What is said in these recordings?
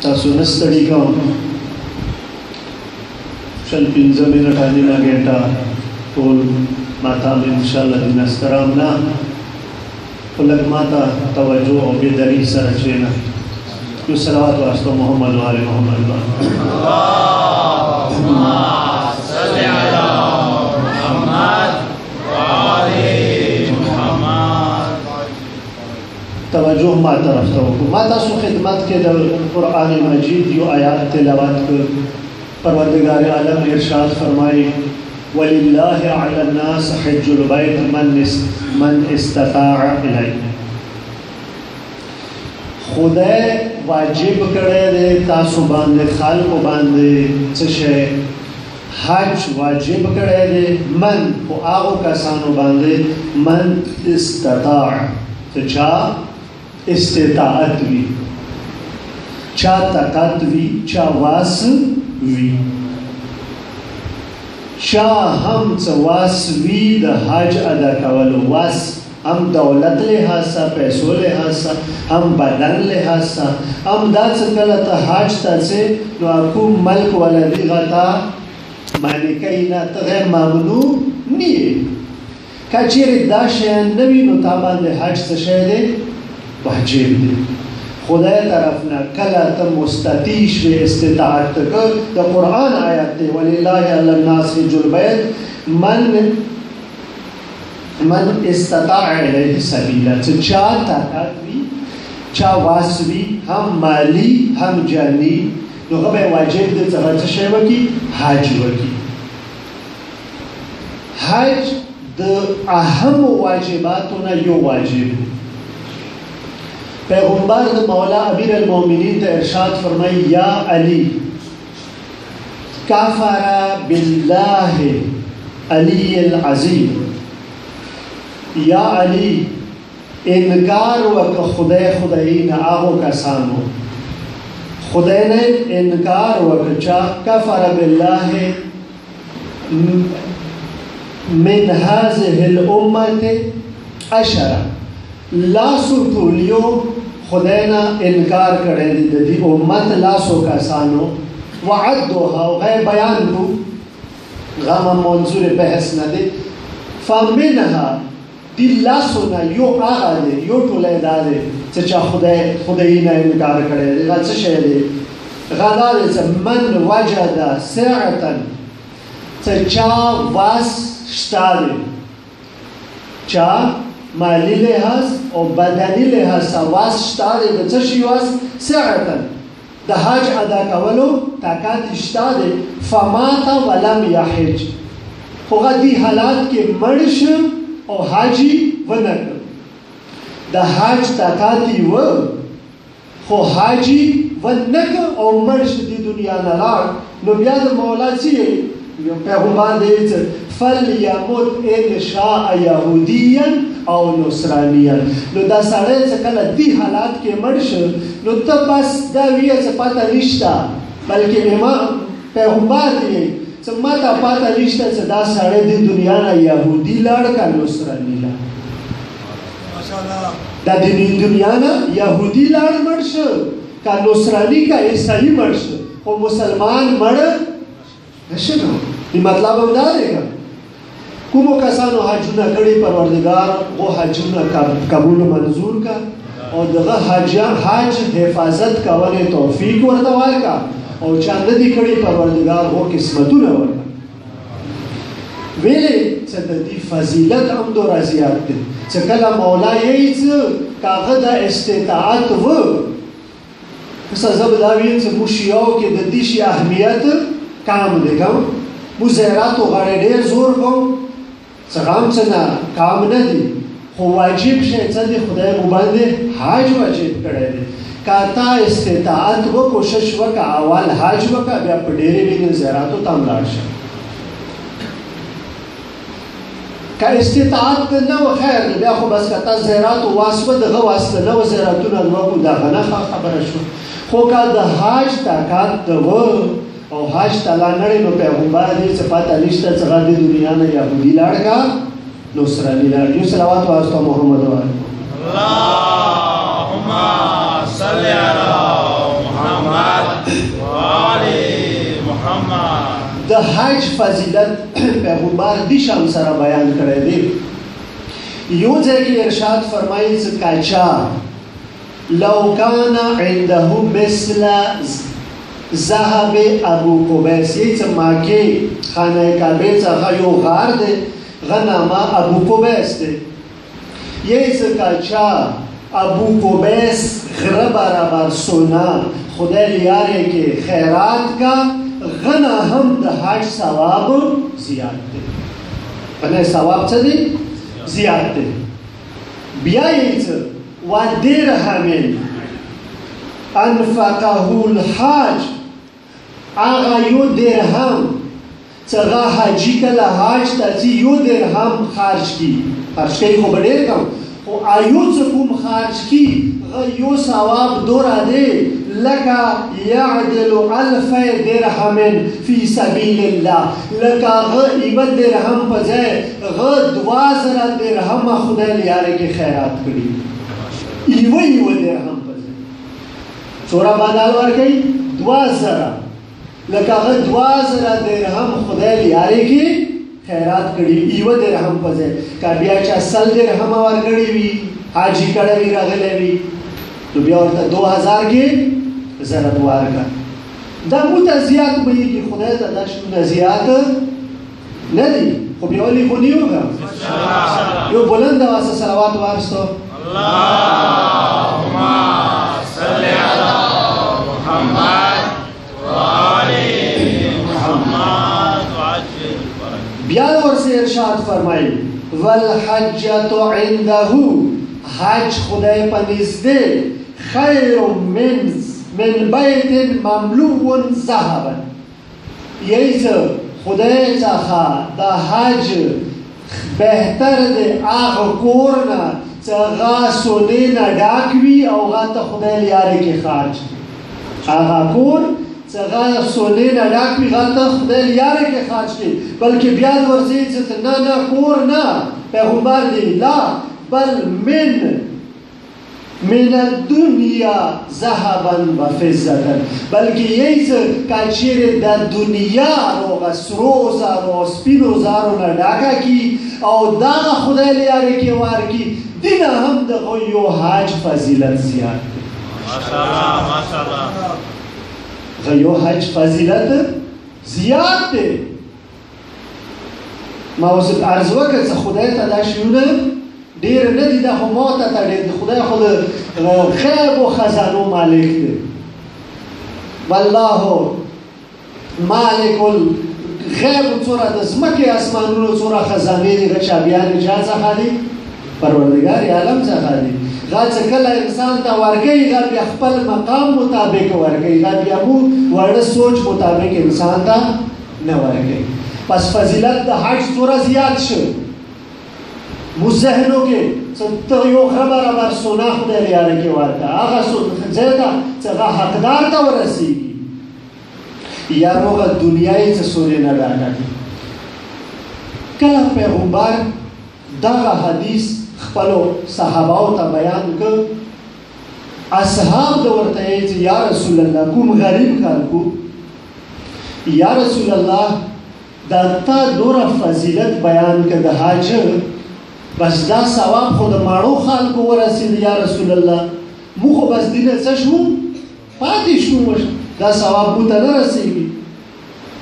تاسو نه ستړي کوم شل 15 منټه نیمه ګنټه ټول ماته انشاءالله دین استرام نه خو لږ ماته توجه او بېدري سره کښېنه یو صلوات واستو محمد و آل محمد اللهم صل علی محمد و آل محمد. توجه ما طرف ته وکړو. ما تاسو خدمت کې د قرآن مجید یو آیات تلاوت کړ. پروردگار عالم ارشاد فرمایي ولله علی الناس حج البیت من استطاع الیه. خدای واجب کړی دی تاسو باندې خلکو باندې څه شی حج واجب کړی دی من په هغو کسانو باندې من استطاع چې چا استطاعت وي چا طاقت وي چا واس وي چا هم څه واس وي د حج ادا کولو واس هم دولت لحاظ سا پیسو لحاظ سا هم بدن لحاظ سا هم دا څه کله ته حج ته ځې نو کوم ملک ولا دغه ته معنی کوي نه ته غیر ممنوع نه یې که چېرې دا شیان نه وي نو تا باندې حج څه شی دی واجب دی خدای طرف نه کله ته مستطیع شوې استطاعت ته کړ د قرآن آیات دی ولله علی الناس حج البیت من استطاع الیه سبیلا چې چا طاقت وي چا واس وي هم مالی هم جانی نو هغه به واجب دی چې هغه څه شی وکړي حج وکړي. حج د اهم واجباتو نه یو واجب دی. پیغمبر د مولا امیر المؤمنین ته ارشاد فرمایي یا علی کفر بالله علی العظیم یا علی انکار وکړه خدای نه هغو کسانو خدای نه انکار وکړه چا کفر بالله من هذه الامه عشره لاسو ټولیو خدای نه انکار کړی دی د دې امت لاسو کسانو وعدوها او غیر بیان کو غم منظور بحث نه دی فمنها دی لاسو نه یو هغه دی یو ټولی دا دی چې چا خدای نه انکار کړی دی هغه څه شی دی هغه دا دی چې من وجد سعة چې چا واس شته دی چا مالی لحاظ او بدنی لحاظ واس شته دی د څه شي واس سعة د حج ادا کولو طاقت شته دی فمات ولم یحج خو هغه دې حالات کې مړ شو او حاجی ونه کړ د حج طاقت یې و خو حاجی ونه کړ او مړ شو دې دنیا نه لاړ نو بیا د مولا څه یو پیغمبر دی چې فلیمت ان شاء یهودیا او نصرانیا نو دا سړی چې کله دې حالات کې مړ شو نو ته بس دا ویه چې پته نشته بلکې ما پیغمبر دی چې ما ته پته نشته چې دا سړی د دنیا نه یهودي لاړ که نصراني لاړ دا د دنیا نه یهودي لاړ مړ شو که نصراني که عیسایي مړ شو خو مسلمان مړ نه شو نو مطلب هم دا دی که کومو کسانو حجونه کړي پروردګار هغو حجونه قبول منظور کا او دغه حج حفاظت کولې توفیق ورته ورکړه او چا نه دي کړي پروردګار هغو قسمتونه ورکړه ویلې چې د دې فضیلت هم دومره زیات دی چې کله مولا یې څه که هغه د استطاعت و اوس زه به دا ویم چې موږ شیعو کې د دې شي اهمیت کم دی که موږ زیاراتو غاړې ډېر زور کوو څنګه هم څه نه کام نه دي خو واجب شی څه دی خدای مو باندې حج واجب کړی دی که تا استطاعت و کوشش وکړه اول حج وکړه بیا په ډېرې مینې زیاراتو ته هم لاړ شه که استطاعت نه و خیر دی بیا خو بس که تا زیاراتو واسوه دغه واسطه نه و زیارتونه وکړو دغه نه خبره شوه خو که د حج طاقت و او حج تعالی نړۍ نو پیغمبر دې چې پته نشته چې هغه د دنیا نه یهودي لاړ که نصراني لاړ یو صلوات واستو محمد اللهم صل علی محمد د حج فضیلت پیغمبر دی شام سره بیان کړی دی یو ځای کې ارشاد فرمایي چې کاچا لو کان عنده مثل ذهب ابو قبیس یې چې مکې خانه کعبې څخه یو غار دی غنامه ابو قبیس دی یې چې کاچا ابو قبیس غره برابر سونا خدای لیاره کې خیرات کا غنا هم د حج ثواب زیات دی غنا ثواب څه دی زیات دی بیا یې څه و درهم انفقه الحاج هغه یو درهم چې هغه حاجي کله حج ته ځي یو درهم خرج کړي خرج کوي خو به ډېر کم خو ایو څه کوم خرج کړي هغه یو ثواب دوره دی لکه یعدل الف درهم فی سبیل الله لکه هغه یوه درهم په ځای هغه 2000 درهم خدای لیاره کې خیرات کړي یوه درهم په ځای څومره بدل ورکوي 2000 لکه هغه 2000 درهم خدای لیاره کې خیرات کړي یوه درهم په ځای که بیا چا 100 درهم ورکړي وي حاجي کړی وي راغلی وي نو بیا ورته 2000 کې ضرب ورکړه دا موته زیات به یې خدای ته دا شونه زیات نه دي خو بیا ولې خو نه وګه یو بلند واسه صلوات وارستو اللهم صل علی محمد بیا ورسه ارشاد فرمایي والحجة عنده حج خدای په نزدې خیر من بیت مملوء ذهبا یې خدای څخه د حج بهتر دی هغه کور نه چې هغه سونې نه ډاک وي او هغه ته خدای لیاره کې خرج هغه کور چې هغه سونې نه ډاک وي هغه ته خدای لیاره کې خرج کړي بلکې بیا ورځي چې نه کور نه پیغمبر دی لا بل من الدنیا ذهبا و فضة بلکې یې چې کچېرې د دنیا هغه سرو زرو سپینو زرو نه ډاکه کي او دغه خدای لیاره کې ورکړي دینه هم دغه یو حج فضیلت زیات دی ماشاءالله ماشاءالله یو حج فضیلت زیات دی ما اوس عرض وکړ چې خدای ته دا شیونه ډېر نه دي دا خو ما ته تړي خدای خو د غیب و خزانو مالک دی والله مالک الغیب څوره د ځمکې اسمانونو څوره خزانې دي هغه چابیانې چا څخه دي پروردګار عالم څخه دي هغه چې کله انسان ته ورکوي هغه بیا خپل مقام مطابق ورکوي هغه بیا مو وړه سوچ مطابق انسان ته نه ورکوي پس فضیلت د حج څوره زیات شو مو ذهنو کې ته یو خبره بر سونا خدای لیاره کې ورکړه هغه ځای ته چې هغه حقدار ته ورسېږي یا هغه دنیا یې چې سورې نه ډاکه کله پیغمبر دغه حدیث خپلو صحابهو ته بیان کړ اصحاب د ورته یې چې یا رسول الله کوم غریب خلکو یا رسول الله دا تا دوره فضیلت بیان کړ د حج بس دا ثواب خو د ماړو خلکو ورسېد یا رسول الله مو خو بس دینه څه شو پاتې شو دا ثواب مو ته نه رسېږي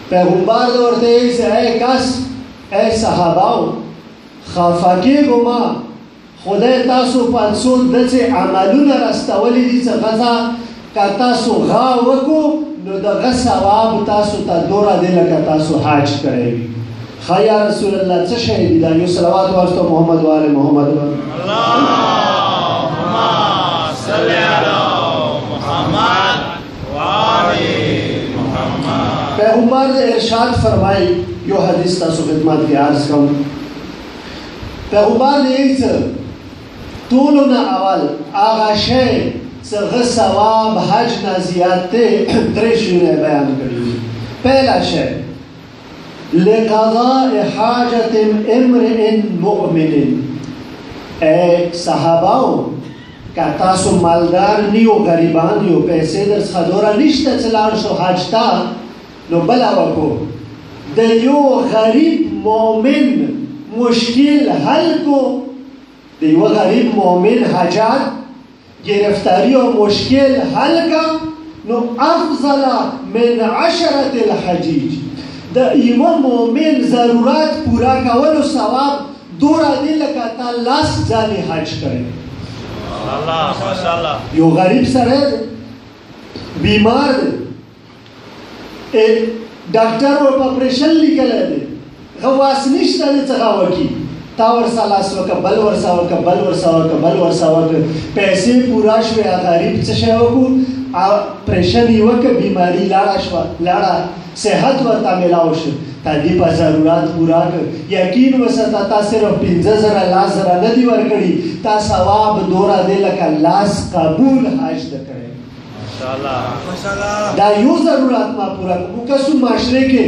پیغمبر د ورته یې چې ای کس ای صحابهو خفه کېږو ما خدای تاسو 500 داسې عملونه راستولی دي چې غذا که تاسو غا وکړو نو دغه ثواب تاسو ته دوره دی لکه تاسو حج کړی وي ښه یا رسول الله څه شی دي دا یو صلوات واستو محمد و آل محمد اللهم صل علی محمد و آل محمد پیغمبر ارشاد فرمایي یو حدیث تاسو خدمت کې عرض کوم پیغمبر یې څه ټولو نه اول هغه شی چې هغه ثواب حج نه زیات دی درې شیونه بیان کړي دي پهلا شی لقضاء حاجة امرئ مؤمن اے صحاباو که تاسو مالدار نیو غریبان نیو پیسې در څخه دوره نشته چې لاړ شو حج ته نو بله وکړو د یو غریب مؤمن مشکل حل کو، د یو غریب مؤمن حاجات گرفتاری و مشکل حل کا، نو افضل من 10 الحجیج، د یو مؤمن ضرورت پورا کولو ثواب دورا دی لکه تا 10 ځلې حج کړی. یو غریب سره بیمار دی، ډاکټر ورته اپریشن لیکلی دی، غواس نشته دی څه وکړي، تا ورسه لاس وکړه، بل ورسه وکړه، بل ورسه وکړه، بل ورسه وکړه، پیسې پورا شوې، غریب څه شی وکړو، اپریشن یې وکړه، بیماري لاړه شوه، لاړه، صحت ورته میلاو شو، تا دې په ضرورت پورا کړ. یقین وساته تا صرف 15,000 10,000 نه دي ورکړي، تا ثواب دوره دی لکه 10 قبول حج ده کړی. دا یو ضرورت ما پورا کړو. که څو معاشره کې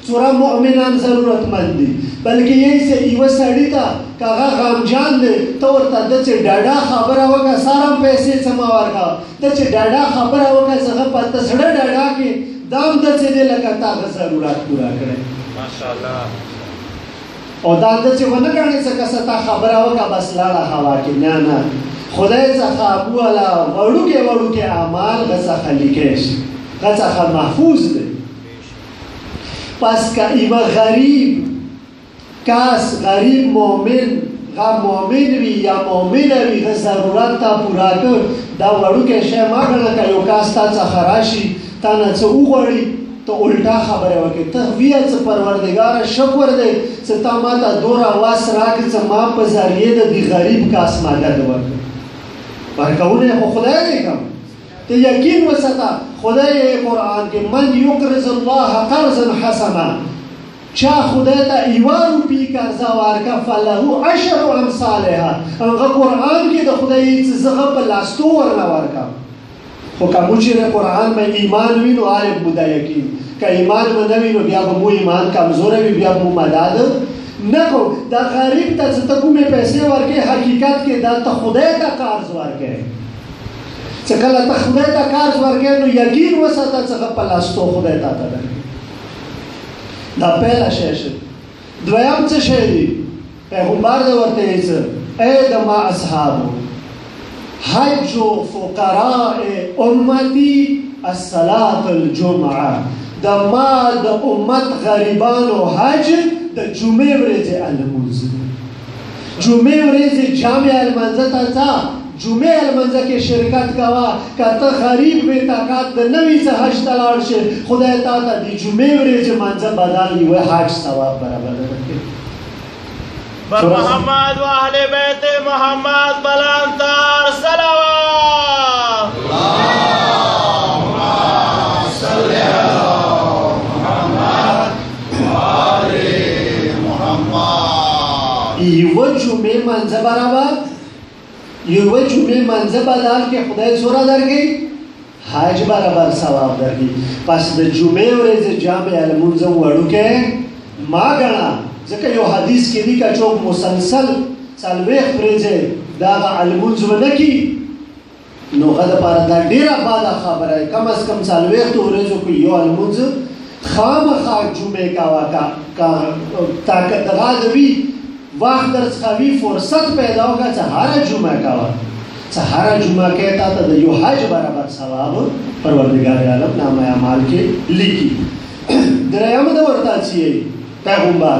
څومره مؤمنان ضرورتمند دي، بلکې یو سړي ته که هغه غمجان دی، ته ورته ده چې ډاډه خبره وکړه، ساره هم پیسې څه مه ورکوه، ته چې ډاډه خبره وکړه چې هغه په ته زړه ډاډه کړې، دا هم ده چې دی لکه تا هغه ضرورت پوره کړی. او دا ده چې ونه ګڼې څه کسه تا خبره وکړه بس لاړه هوا کې، نه نه، خدای څخه بوله وړوکې وړوکې اعمال هغه څخه لیکلی شي، هغه څخه محفوظ دی. پس که ایمه غریب کس، غریب مومن، غا مومن وی یا مومنه وی، غا ضرورت تا پورا کر، دا وړوکې شی ما ګڼه که یو کس تا څخه راشي، تا نه څه وغواړي، ته الټا خبره وکړې، ته ویه څه پروردګاره شکر دی چې تا ما ته دومره وس راکړې چې ما په ذریعې د دې غریب کس مدد وکړه. ورکوونه یې خو خدای دی کوم. ته یقین وساته خدای قرآن کې من یقرض الله قرضا حسنا، چا خدای ته 1 روپۍ قرضه ورکړه فله 10 امثالها، هغه قرآن کې د خدای څه زغه په لاستو ورنه ورکړه. خو که موږ چې د قرآن به ایمان وي نو عارف بو دا یقین، که ایمان به نه وي نو بیا به مو ایمان کمزوره وي، بیا به مو مدد نه کوو. دا غریب ته چې ته کومې پیسې ورکړې، حقیقت کې دا ته خدای ته قرض ورکړې. چې کله ته خدای ته قرض ورکړې نو یقین وساته چې هغه په لاستو خدای ته ته درکړي. دا پیله شی شي. دویم څه شی دی؟ پیغمبر دی ورته یې څه، ای د ما اصحابو حج فقراء امتی الصلاة الجمعه، د ما د امت غریبانو حج د جمعې ورځې لمونځ. جمعې ورځې جامع لمانځه ته ځه، جمعې لمانځه کې شرکت کوه. که ته غریب بې طاقت د نه وي څه حج ته لاړ شې، خدای تا ته د جمعې ورځې لمانځه بدل یوه حج ثواب برابر کړي. بر محمد و اهل بیت محمد بلندتر صلوات. اللهم صل علی محمد و آل محمد. یوه جمعې منځه برابر، یوه جمعې منځه بدل کې خدای څومره درکوي؟ حج برابر ثواب درکوي. پس د جمعې ورځې جامع لمونځ وړوکی ما ګڼه، ځکه یو حدیث کې دي که څوک مسلسل 40 ورځې دغه لمونځ ونه کړي نو هغه دپاره دا ډېره بده خبره ده. کم از کم 40 ورځو کې یو لمونځ خامخا جمعې کوه. که طاقت دغه وي، وخت درڅخه وي، فرصت پیدا وکړه چې هره جمعه کوه، چې هره جمعه کې تا ته د یو حج برابر ثواب پروردګار عالم نامه اعمال کې لیکي. درېیم د ورته چې پیغمبر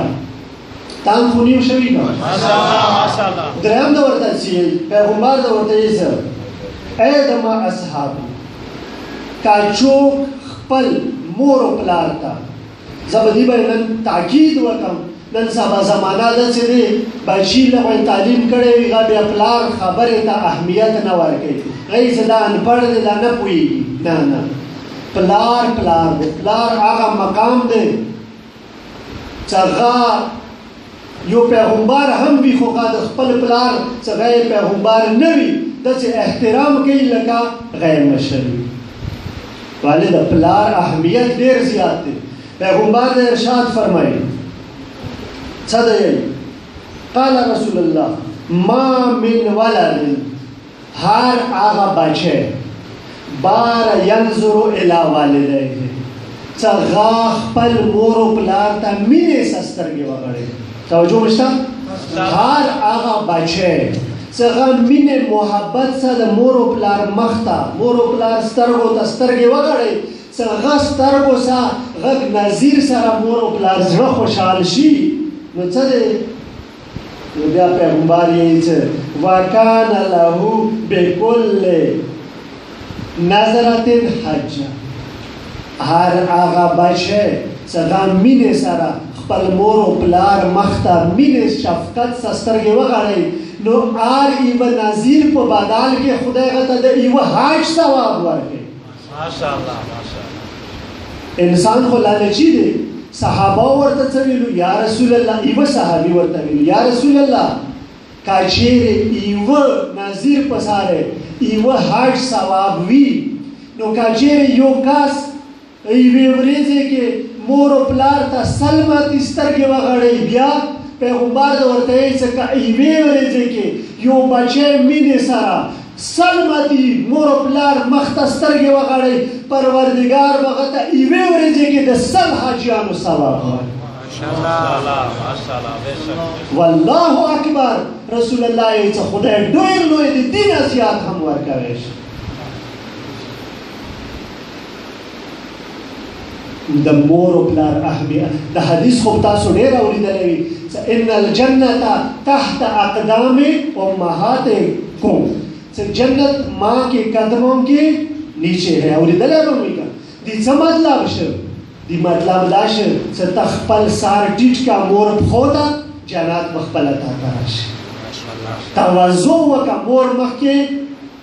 تان خونیم شوی نو ماشاءالله. درېیم د ورته چې پیغمبر د ورته یې څه، ای د ما اصحابو که څوک خپل مور و پلار ته، زه به دې باندې نن تاکید وکړم، نن سبا زمانه ده چې دی بچي له باندې تعلیم کړی وي، هغه بیا پلار خبرې ته اهمیت نه ورکوي، هغوی چې دا انپړ دی دا نه پوهېږي. نه نه، پلار پلار دی. پلار هغه مقام دی چې هغه یو پیغمبر هم وي، خو هغه د خپل پلار چې هغه پیغمبر نه وي داسې احترام کوي لکه غیر مشر وي. ولې د پلار اهمیت ډېر زیات دی. پیغمبر د ارشاد فرمایي څه دی؟ قال رسول الله ما من ولد، هر هغه بچه بار ینظر الی والدیه چې هغه خپل مور او پلار ته مینې سره سترګې وغړوي. توجه مو شته؟ هر هغه بچی چې هغه مینې محبت سره د مور او پلار مخ ته مور او پلار سترګو ته سترګې وغړوي چې هغه سترګو سره غږ نظیر سره مور او پلار زړه خوشحال شي نو څه دی؟ نو بیا پیغمبر یې چې وکان له بكل نظرة حجه. هر هغه بچی چې هغه مینې سره خپل مور او پلار مخ ته مینې شفقت سره سترګې وغړوي نو هر یوه نظیر په بدل کې خدای هغه ته د یوه حج ثواب ورکوي. ماشاءالله ماشاءالله. انسان خو لالچي دی. صحابه ورته څه ویلو؟ یا رسول الله، یوه صحابي ورته ویلو یا رسول الله که چیرې یوه نظیر په ساره یوه حج ثواب وي نو که چیرې یو کس یوې ورځې کې مور او پلار ته سل ماتې سترګې وغړوي بیا پیغمبر ورته وایي چې که یوې ورځې کې یو بچی مینې سره سل ماتې مور او پلار مخ ته سترګې وغړوي پروردګار به هغه ته یوې ورځې کې د سل حاجیانو ثواب ورکوي. والله اکبر. رسول الله یې څه خدای ډېر لوی د دین زیات هم ورکوي شي. د مور او پلار اهمیت د حدیث خو تاسو ډېر اورېدلی وي چې ان الجنة تحت اقدام امهاتکم چې جنت ماں کے قدموں کے نیچے ہے. اورېدلی به مې که دې څه مطلب شو؟ دی مطلب دا شو چې ته خپل سر ټیټ کا مور پښو ته جنت به خپله تا ته راشي. تواضع وکړه. مور مخکې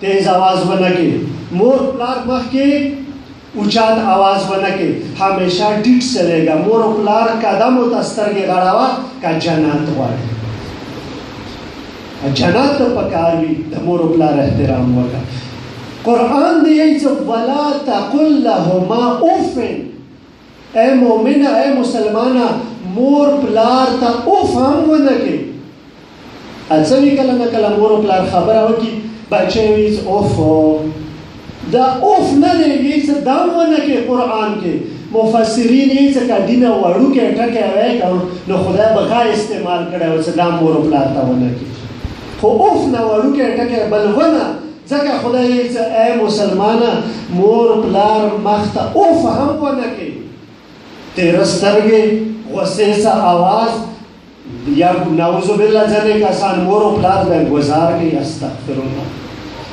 تیز آواز ونه کړي، مور پلار مخکې اوچات آواز ونه کړي، همیشه ټیټ چلېږه. مور او پلار قدمو ته سترګې غړوه که جنت غواړي. جنت ته پکار وي د مور او پلار احترام وکړه. قرآن دی یې چې ولا تقل لهما اف. اے مومنه اے مسلمانه مور پلار ته اوف هم ونه کړي. څه وي کله نه کله مور او پلار خبره وکړي بچی وي چې اوف دا اوف نه دی چې دا ونه کړي. قرآن کې مفسرین یې چې که دینه وړوکی ټکی وایي نو خدای به غا استعمال کړی و چې دا مور او پلار ته ونه کړي. خو اوف نه وړوکی ټکی بل ونه ځکه خدای یې چې ای مسلمانه مور پلار مخ ته اوف هم ونه کړي. تیره سترګې غصې سه آواز یا نعوذ بالله ځینې کسان مور او پلار به ګزار کوي. استغفرالله.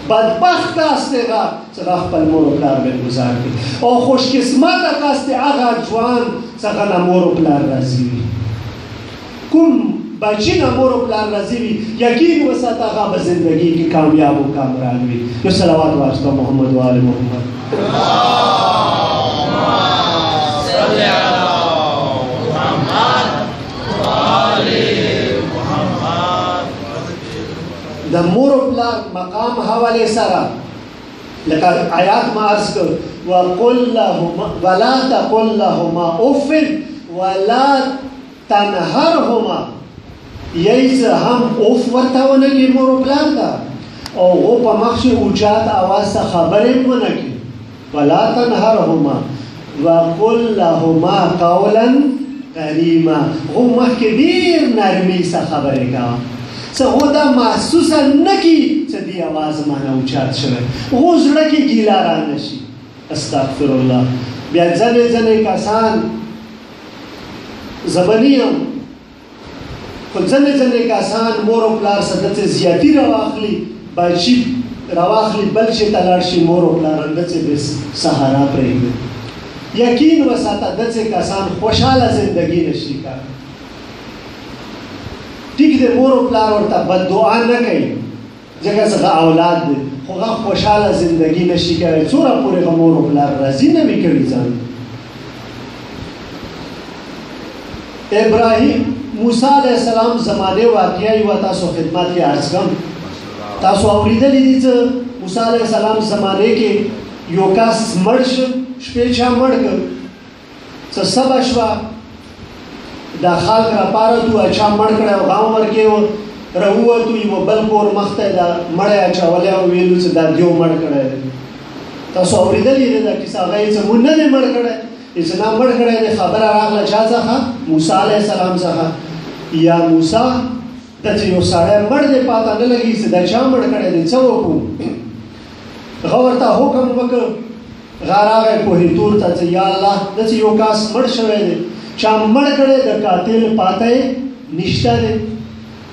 بدبخت کس دی هغه چې هغه خپل مور او پلار به ګزار کوي او خوشقسمته کس دی هغه ځوان چې هغه نه مور او پلار راضي وي. کوم بچی نه مور او پلار راضي وي یقین وساته هغه به زندګي کې کامیاب او کامران وي. نو صلوات واسطه محمد و آل محمد. د مور او پلار مقام حواله سره لکه آیات ما عرض کړ وقل لهما ولا تقل لهما اف ولا تنهرهما. یې هم اوف ورته ونه کړي مور او پلار ته او هغه په مخ کې اوچات اواز سره خبرې ونه کړي. ولا تنهرهما وقل لهما قولا کریما. هغه مخکې ډېر نرمۍ سره خبرې کوه څه هغه دا محسوسه نه کړي چې دې اواز مانه اوچات شوی. هغه زړه کې ګیله را نه شي. استغفرالله. بیا ځینې کسان زبني یم خو ځینې کسان مور او پلار سره داسې زیاتي راواخلي بچي راواخلي بل شي ته لاړ شي مور او پلار همداسې بې سهارا پرېږدي. یقین وساته داسې کسان خوشحاله زندګي نشي کولی. ټیک دی مور او پلار ورته بددعا نه کوي ځکه څه اولاد دی خو هغه خوشحاله زندګي نشي کولی څومره پورې هغه مور او پلار راضي نه وي کړي ځان. ابراهیم موسی علیه السلام زمانې واقعه یوه تاسو خدمت کې عرض کړم. تاسو اورېدلي دي چې موسی علیه السلام زمانې کې یو کس مړ شو شپې چا مړ کړ څه سبا شوه دا خلک راپاره تو چا مړ کړی او غم ورکې راووتو یوه بل کور مخ ته دا مړی اچولی او ویلو چې دا دیو مړ کړی دی. تاسو اورېدلې ده دا کیسه هغه یې چې مونږ نه دی مړ کړی چې نه مړ کړی دی خبره راغله چا څخه موسی علیه السلام څخه یا موسی د چې یو سړی مړ دی پاته نه لګي چې دا چا مړ کړی دی څه وکړو هغه ورته حکم وکړ هغه راغی کوهتور ته چې یا الله داسې یو کس مړ شوی دی چا مړ کړی د قاتل پاته یې نشته دی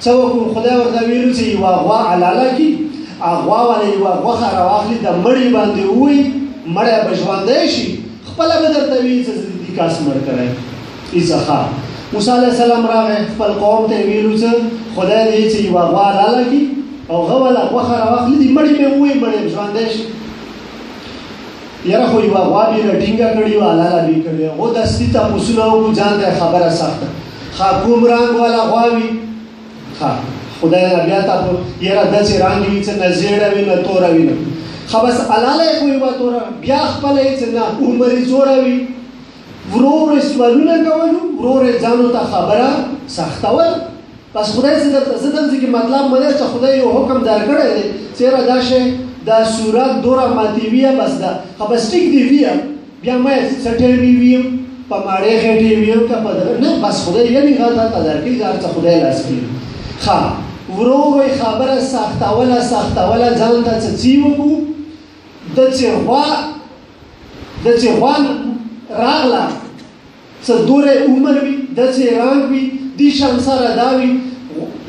څه وکړو خدای ورته ویلو چې یوه غوا حلاله کړي غوا والا یوه غوښه راواخلي د مړي باندې ووایي مړی به ژوندی شي خپله به درته ویل چې زه دې کس مړ کړی ایسه ښه موسی علیه السلام راغی خپل قوم ته یې ویلو چې خدای دې چې یوه غوا حلاله کړي او هغه والا غوښه راواخلي د مړي به ووایي مړی به ژوندی شي یاره خو یوه غوا بې راټینګه کړې وه حلاله بې کړې هغو دستي تپوسونه وکړو ځان ته خبره سخته ښه کوم رنګ والا غوا وي ښه خدای نه بیا ته یاره داسې رنګ وي چې نه زیړه وي نه توره وي نه ښه بس حلاله یې خو یوه توره بیا خپله یې چې نه عمر یې زوړه وي ورو ورو یې سوالونه کولو ورو ورو یې ځانو ته خبره سختول بس خدای زه دلته کې مطلب مده چې خدای یو حکم درکړی دی چې یاره دا شی دا صورت دوره ماتې ویه بس ده ښه بس ټیک دې ویه بیا ما یې څټې ویم په ماړې خېټې ویم که په نه بس خدای یعنې هغه درته درکوي هر څه خدای لاس کړي ښه ورو ورو یې خبره سختوله ځان ته څه څي وکړو د چې غوا راغله څه دوره عمر وي داسې رنګ وي دې شان سره دا وي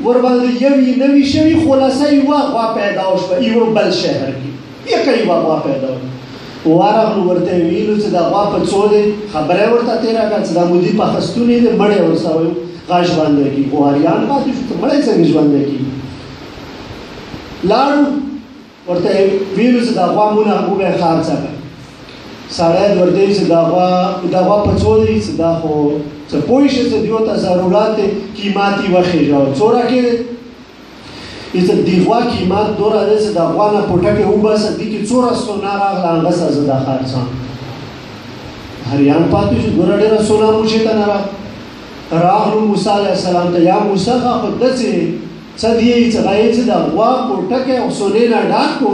ورباندې یوې نوي شوي خلاصه یوه غوا پیدا وشوه یوه بل شهر کې یکه یوه غوا پیدا وشوه ورغلو ورته یې ویلو چې دا غوا په څو دی خبره یې ورته تېره کړه چې دا مودي په اخیستونې دی مړی ورسره ویل غا ژوندی کړي خو هریان پاتې شو ته مړی څنګه ژوندی کړي لاړو ورته یې ویلو چې دا غوا مونه وبه یې خرڅه کړه سړی ورته ویل چې دا غوا په څو دی چې دا خو څه پوه شي چې دیو ته ضرورت دی قیمت یې وخېږه څو راکړې چې د غوا قیمت دوره دی چې د غوا نه پوټکې وباسه دې کې څومره سونا راغله هغسې زه دا خرڅوم هریان پاتې شو دوره ډېره سونا موشې ته نه راغلو موسی علیه السلام ته یا موسی ښه خو داسې څه دی چې هغه یې چې د غوا پوټکی او سونې نه ډک کړو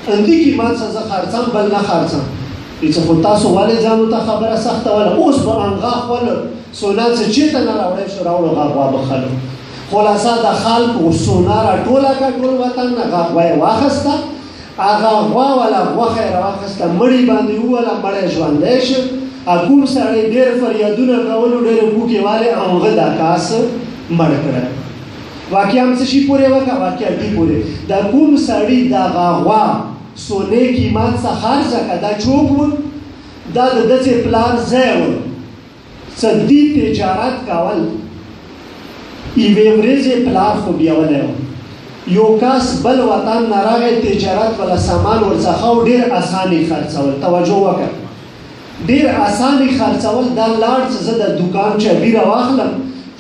همدې قیمت څه زه خرڅم بل نه خرڅم چې خو تاسو ولې ځانو ته خبره سختوله اوس به هغه خپل سونا څه چېرته نه راوړی شو راوړو هغه غوا به خلو خلاصه د خلکو سونا راټوله کړه ټول وطن هغه غوا یې واخیسته هغه غوا والا غوښه یې راواخیسته مړي باندې ووله مړی ژوندی شو کوم سړی ډېر فریادونه کولو ډېرې کوکې والې هغه دا کاس مړ کړی واقعا هم څه شي پورې وکړه واقعا ټي پورې دا کوم سړي د هغه غوا سونې قیمت څه خرڅه کړه دا چوک و دا د داسې پلار ځای و څه دې تجارت کول یوې ورځې پلار خو بیولی و یو کس بل وطن نه راغی تجارت والا سامان ورڅخه و ډېر اسانې خرڅول توجه وکړه ډېر اسانې خرڅول دا لاړ چې زه د دوکان چابي راواخلم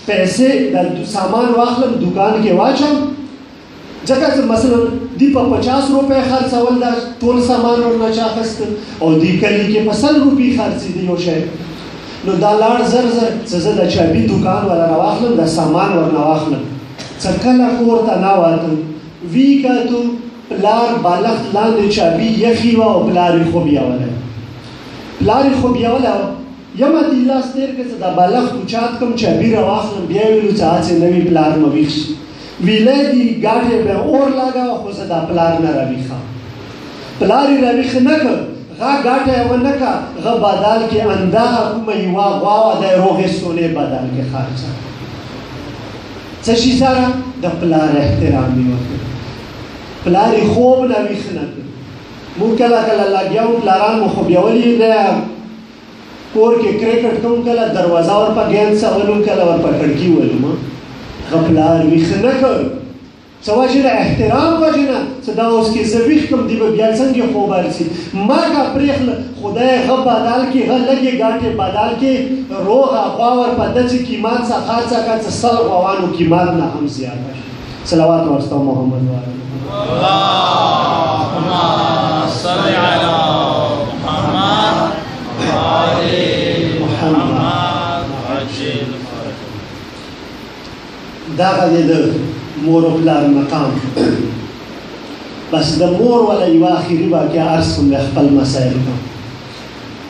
پیسې د سامان واخلم دوکان کې واچم ځکه چې مثلا دی په 50 روپۍ خرڅول دا ټول سامان ورنه چا اخیسته او دی کلي کې په 100 روپۍ خرڅېده یو شی نو دا لاړ زر چې زه د چابي دوکان والا راواخلم د سامان ورنه واخلم څه کله کور ته ناواتم وی کتو پلار بالښت لاندې چابي یخي وه او پلار یې خو بیولی یمه دې لاس تېر کړه چې دا بالښت اوچات کړم چابي راواخلم بیا یې ویلو چې هسې نوي پلار مه ویښ شي ویلی دي ګاډۍ به اور لګوه خو زه دا پلار نه راویښم پلار یې راویښ نه کړ هغه ګاټه یې ونه کړه هغه بدل کې همدغه کومه یوه غوا وه د روغې سونې بدل کې خرڅه څه شي سره د پلار احترام یې وکړ پلار یې خوب نه ویښ نه کړ موږ کله لګیا وو پلاران مو خو بیولي دی کور کې کرکټ کوم کله دروازه ورپه ګیند څولم کله ورپه کړکي ولم هغه پلار ویښ نه کړ څه وجې نه احترام وجې نه چې دا اوس کې زه ویښ کړم دی به بیا څنګه خوب ارسي ما که پرېښله خدای هغه بدل کې هغه لږې ګاټې بدل کې روغه غوا ورپه داسې قیمت څه خرڅه کړه چې 100 غواوانو قیمت نه هم زیاته شي صلوات ورسته محمد اللهم صل علی محمد دغه د مور او پلار مقام بس د مور ولا یوه اخري واقعه عرض کوم د خپل مسایل کوم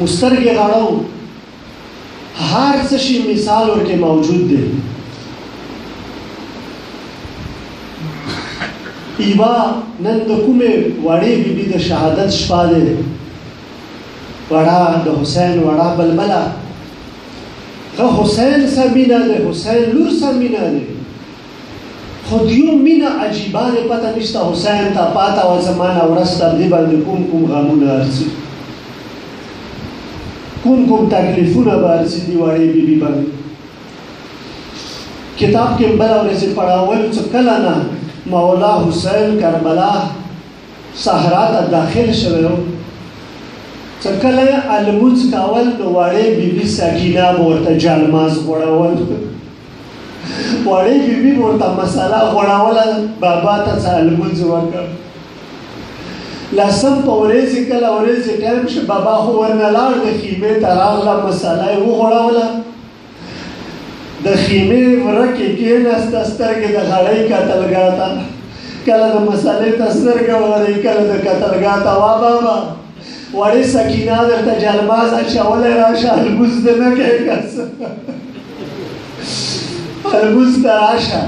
مسترګې غړو هر څه شي مثال ورکې موجود دی. ایوا نن د کومې وړې بیبي د شهادت شپه دی، وړه د حسین وړه بلبله، هغه حسین سره مینه دی، حسین لور سره مینه دی، خو د یو مینه عجیبه دی، پته نشته حسین ته پاته وه زمانه ورځ تر دې باندې کوم غمونه هرڅي، کوم تکلیفونه به هرڅي دي وړې بیبي باندې. کتاب کې بله ورځې پړاول چې کله نه مولا حسین کربلا صحرا ته داخل شوی و، چې کله یې المونځ کول نو وړې بیبي سکینه به ورته جالماز غوړول، وړې بیبي به ورته مساله غوړوله، بابا ته څه المونځ وکړ. لسم په ورځې کله ورځې ټایم شو، بابا خو ورنه لاړ، د خیمې ته راغله، مساله یې وغوړوله، د خیمې وره کې کېناسته، سترګې د غړۍ کتلګاه ته، کله د مسالې ته سترګه وغړوي، کله د کتلګاه ته. وا بابا وړې سکینه درته جلماز اچولی راشه، المونځ دې نه کوې که څه، المونځ ته راشه.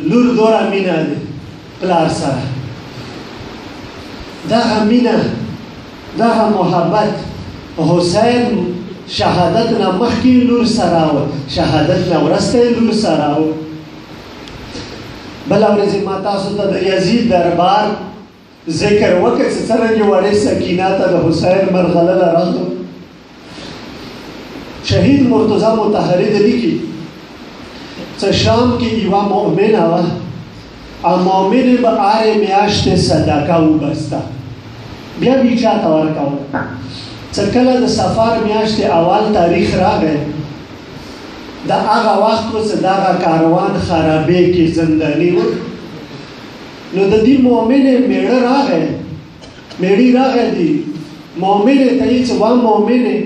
لور دومره مینه دی پلار سره، دغه مینه دغه محبت حسین شهادت نه مخکې لور سره و، شهادت نه وروسته لور سره و. بله ورځې ما تاسو ته د یزید دربار ذکر وکړ چې څرنګه وړې سکینه ته د حسین مرغلله راغلو. شهید مرتضی مطهري د لیکي چې شام کې یوه مؤمنه وه، او مؤمنې به هرې میاشتې صدقه وبسته، بیا به یې چاته ورکوله. چې کله د سفر میاشتې اول تاریخ راغی، د هغه وخت و چې دغه کاروان خرابې کې زنداني و، نو د دې مؤمنې میړه راغی، میړی راغی دي مؤمنې ته یې چې وا مؤمنې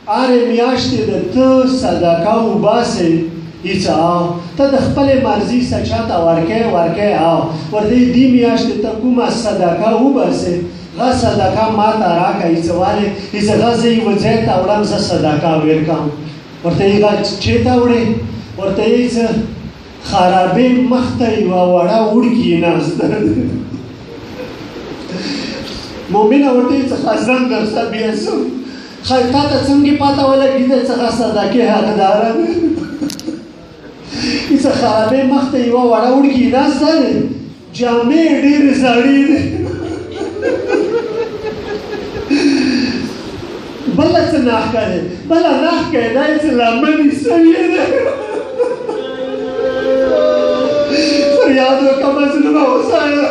هرې میاشتې د ته صدقه وباسې، یې چې او ته د خپلې مرضي څه چاته ورکې او ورته یې دې میاشتې ته کومه صدقه وباسې، هغه صدقه ما ته راکړه. یې چې ولې؟ یې چې هغه زه یوه ځای ته وړم، زه صدقه ورکوم. ورته یې هغه چېرته وړې؟ ورته یې چې خرابې مخ ته یوه وړه وړکي ناسته. مؤمنه ورته یې چې ځم درسه بیا څه تا ته څنګه پته ولګېده چې هغه صدقې حقداره ده؟ یې چې خرابې مخ ته یوه وړه وړکي ناسته دی، جامې یې ډېرې زړې دي. بله څه ناحقه دی، بله ناحقه یې دا یې چې لمن یې سوې دی. فریاد وکړه مظلومه حسینه،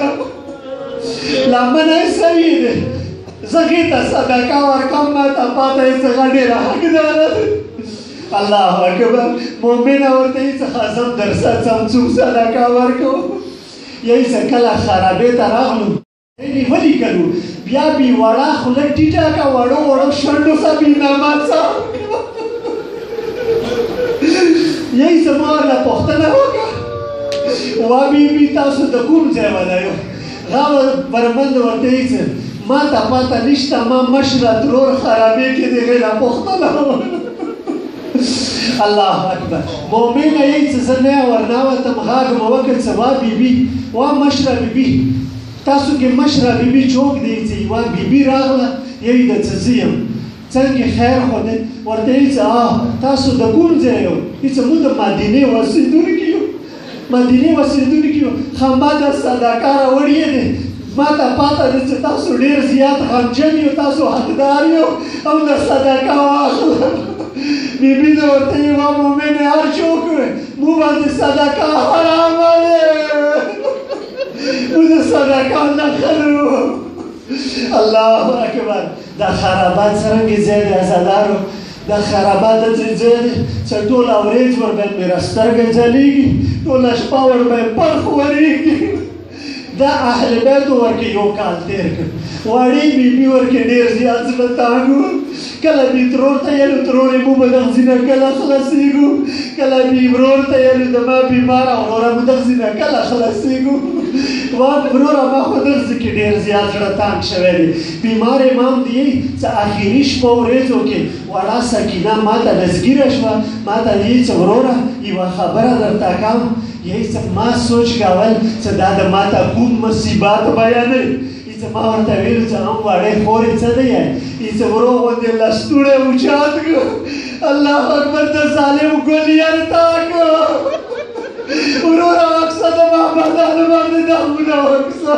لمنه یې سوې دی، زه هغې ته صدقه ورکوم، ما ته پاته یې څه ډېره حقداره ده. الله اکبر. مؤمنه ورته یې څه ځم درسه څم څوک صدقه ورکوم. یې چې کله خرابې ته راغلو ولي کړو، بیا بې وړه خوله ټیټه کړه، وړو شنډو سه بېنامه څه یې زما ورله پوښتنه وکړه، وا بیبي تاسو د کوم ځای ولایو؟ هغه بربند ورته یې چې ما ته پته نشته، ما مشره ترور خرابې کې د هغې نه پوښتنه وکړه. الله اکبر. مؤمنه یې چې زه نه ورننوتم، غږ مې وکړ چې وا بیبي، وا مشره بیبي، تاسو کې مشره بیبي څوک دی؟ چې یوه بیبي راغله، یې د څه زه یم، څنګه خیر خو دی؟ ورته یې چې تاسو د کوم ځای یو؟ یې چې موږ د مدینې اوسېدونکي یو. مدینې اوسېدونکي یو؟ ښه ما د صدقه راوړې دی، ما ته پته ده چې تاسو ډېر زیات غمجن یو، تاسو حقدار یو او د صدقه واخله. بیبي ته ورته یې وا مؤمنې هر څوک وی موږ باندې صدقه حرامه دی، موږ د صدقه نه خلو. الله اکبر. دا خرابات څرنګه ځای دی عزادارو، دا خرابات داسې ځای دی چې ټوله ورځ ورباندې مې راسترګې ځلېږي، ټوله شپه ورباندې پرخ ورېږي. دا اهل بیتو ورکې یو کال تېر کړ، وړې بیبي ورکې ډېر زیات زړه تانګ و. کله مې ترور ته یلو ترورې مو به دغسې نه کله خلاصېږو کله مې ورور ته یلو د ما بیماره وروره مو دغسې نه کله خلاصېږو وروره ما خو دغسې کې ډېر زیات زړه تانګ شوی دی بیمار امام دی څه اخري شپه ورځو کې وړه سکینه ما ته نزګیره شوه ما ته یې څه وروره یوه خبره درته کوم یې څه ما سوچ کول څه دا د ما ته کوم مصیبت بیانوي ما ورته ویلو چې هم وړې خورې څه دی یې څه ورو غوندې لستوڼی اوچات کړو الله اکبر د ظالم ګولیر تا کړو وروره اکسه د محمدانو باندې دمونه وکسه